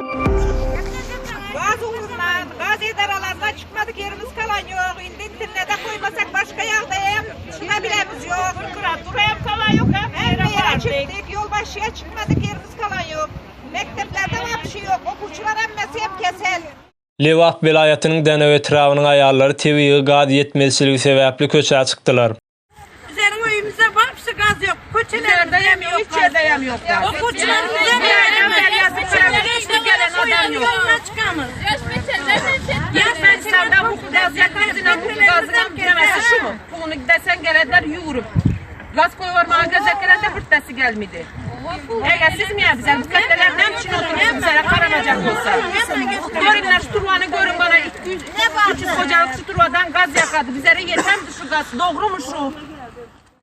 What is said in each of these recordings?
Gaz uğrundan, gaz idaralarından çıkmadık yerimiz kalan yok. İndi internete koymasak başka yerdeyim. Çıkabilemiz yok. Durayım kalan yok. Her yere çıktık, yolbaşıya çıkmadık yerimiz kalan yok. Mekteplerde var bir şey yok. Okulçular emmesi hep kesel. Lewap vilayetinin Denev etrafının ayarları TV'ye gaz yetmezçiligi sebäpli köçe çıktılar. Bizim oyumuza hepsi gaz yok. Koçelerde yem yok, hiç yerde yem yok. Okulçular bize gelen adam yok. Ya ben senden bu gaz yakmasına bu gazın demesi şu mu? Bunu desen gelenler yürüp. Gaz koyuyorlar gazetelerde fırtası gelmedi. Eğer siz mi yapacağız? Bu katlelerden için oturup bize karanacak olsa. Görünler şu turvanı görün bana 300 kocalık şu turvadan gaz yakadı. Bize yeter mi şu gaz? Doğru mu şu?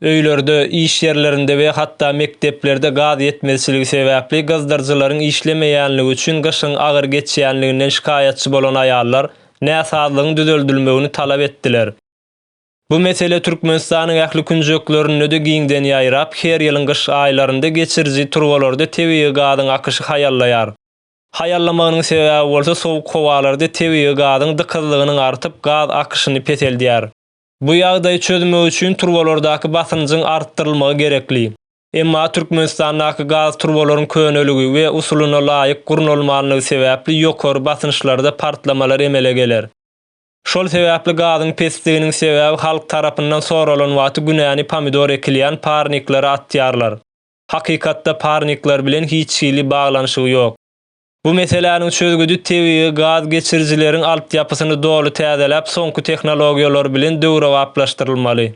Öýlerde, iş yerlerinde we hatda mekteplerde gaz yetmezçiligi sebäpli gazdarjylaryň işlemeýänligi üçin gyşyň agyr geçýänliginden şikayetçi bolan aýallar näsazlygyň düzeltilmegini talap etdiler. Bu mesele Türkmenistanyň ähli künjeklerini öde giňden ýaýrap, her ýylyň gyş aýlarynda geçirji turwalarda tebiği gazyň akyşy haýallaýar. Haýallamagynyň sebäbi bolsa sowuk howalarda tebiği gazyň dykyldygynyň artyp gaz akyşyny peteldýär. Bu ýagdaýy çözmek üçin turwalardaky basynjyň artdyrylmagy gerekli. Emma Türkmenistandaky gaz turbalaryň köneligi we usulyna laýyk gurnulmanlygy sebäpli ýokary basynçlarda partlamalar emele geler. Şol sebäpli gazyň pesdiginiň sebäbi halk tarapyndan soralan wagty günäni pomidor ekilýän parnikleri atýarlar. Hakykatda parnikler bilen hiç hili baglanyşy ýok. Bu meseleniň çözgüdi tebiği gaz geçirjileriň altyapysyny dolu täzeläp soňky tehnologiýalar bilen döwre waplaşdyrylmaly.